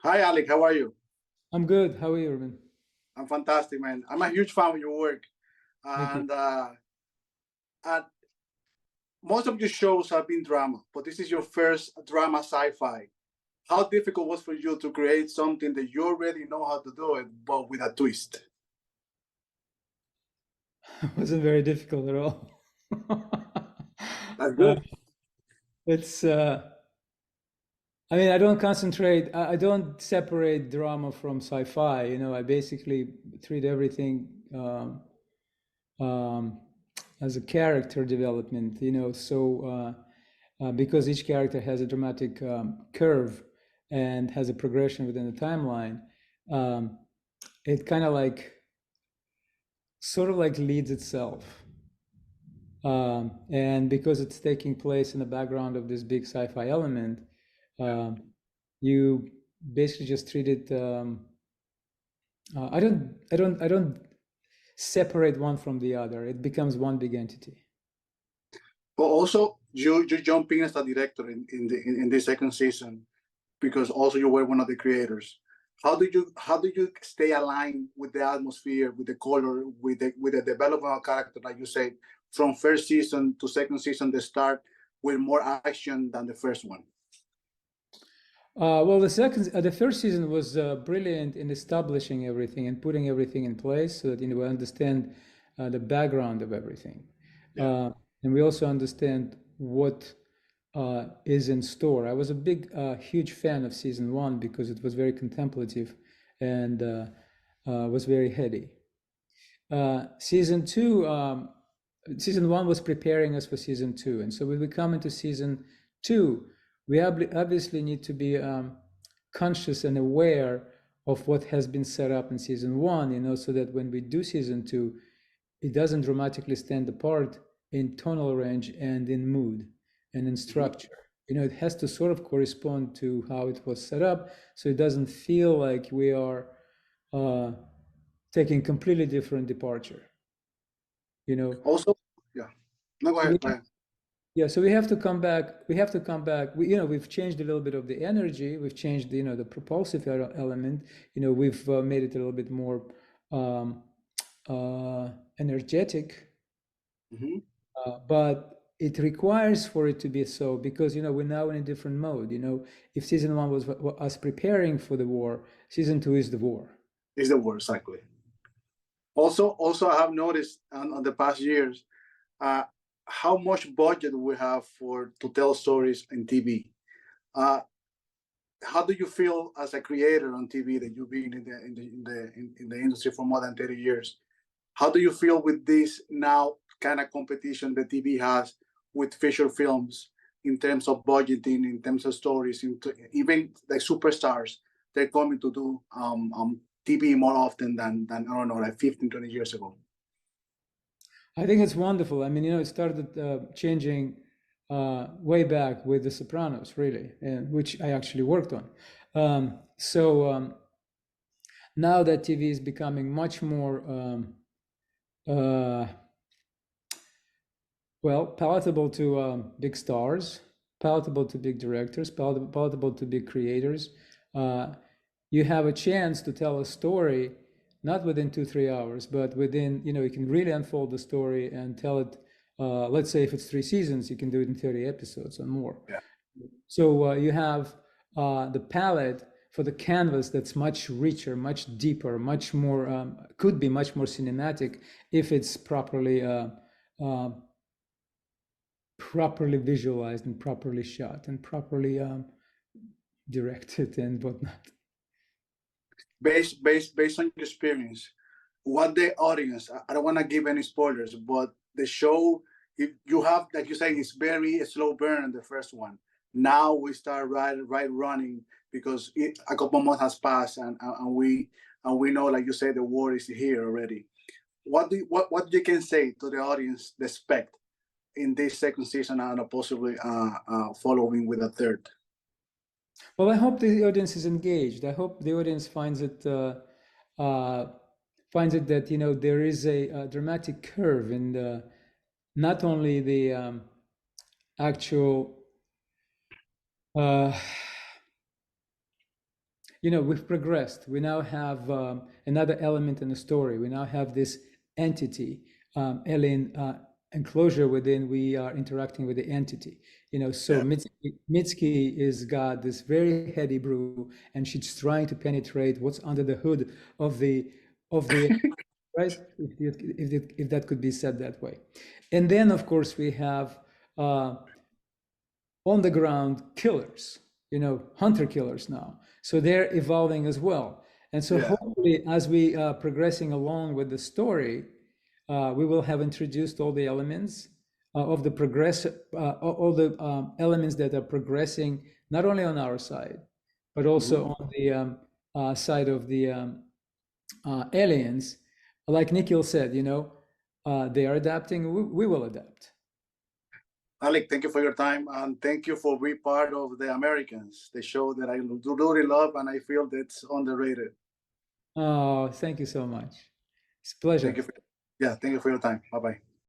Hi, Alik. How are you? I'm good. How are you, Ruben? I'm fantastic, man. I'm a huge fan of your work, Thank you. and most of your shows have been drama, but this is your first drama sci-fi. How difficult was for you to create something that you already know how to do it, but with a twist? It wasn't very difficult at all. That's Uh, good. it's, I mean, I don't concentrate, I don't separate drama from sci-fi. I basically treat everything um, as a character development, because each character has a dramatic curve and has a progression within the timeline, it kind of sort of like leads itself. And because it's taking place in the background of this big sci-fi element, um, you basically just treat it. I don't separate one from the other. It becomes one big entity. But also, you jump in as a director in the second season because also you were one of the creators. How do you stay aligned with the atmosphere, with the color, with the development of character, like you said, from first season to second season, they start with more action than the first one. Well, the first season was brilliant in establishing everything and putting everything in place so that we understand the background of everything, and we also understand what is in store. I was a huge fan of season one because it was very contemplative and was very heady. Season two, season one was preparing us for season two, and so when we come into season two, we obviously need to be conscious and aware of what has been set up in season one, so that when we do season two, it doesn't dramatically stand apart in tonal range and in mood and in structure. It has to sort of correspond to how it was set up, so it doesn't feel like we are taking completely different departure. Also, yeah. No, go So ahead. Go ahead. yeah, so we have to come back. We have to come back. We've changed a little bit of the energy. We've changed, the propulsive element. We've made it a little bit more energetic. Mm-hmm. But it requires for it to be so because we're now in a different mode. If season one was us preparing for the war, season two is the war. Is the word exactly. Also, I have noticed on the past years uh, how much budget we have for to tell stories in TV. Uh, how do you feel as a creator on TV that you've been in the industry for more than 30 years? How do you feel with this now kind of competition that TV has with feature films in terms of budgeting, in terms of stories, even like superstars, they're coming to do TV more often than I don't know, like 15, 20 years ago. I think it's wonderful. I mean, it started changing way back with The Sopranos, really, which I actually worked on. Now that TV is becoming much more palatable to big stars, palatable to big directors, palatable to big creators. You have a chance to tell a story, not within 2-3 hours, but within, you can really unfold the story and tell it. Let's say if it's 3 seasons, you can do it in 30 episodes or more. Yeah. So you have the palette for the canvas that's much richer, much deeper, much more, could be much more cinematic if it's properly visualized and properly shot and properly directed and whatnot. Based on your experience, what the audience, I don't want to give any spoilers, but the show, if you have, like you say, it's very slow burn in the first one. Now we start right running because a couple months has passed, and we know, like you say, the war is here already. What you can say to the audience the expect in this second season and possibly following with a third? Well, I hope the audience is engaged. I hope the audience finds it that there is a dramatic curve in not only the actual we've progressed. We now have another element in the story. We now have this entity, alien enclosure within we are interacting with the entity. So Mitsuki is got this very heady brew, and she's trying to penetrate what's under the hood of the right, if that could be said that way. And then, of course, we have on the ground killers, hunter killers now. So they're evolving as well. And so hopefully, as we are progressing along with the story, we will have introduced all the elements of the all the elements that are progressing, not only on our side, but also on the side of the aliens. Like Nikhil said, they are adapting, we will adapt. Alik, thank you for your time, and thank you for being part of the Americans, the show that I do really love, and I feel that's underrated. Oh, thank you so much. It's a pleasure. Thank you for your time. Bye-bye.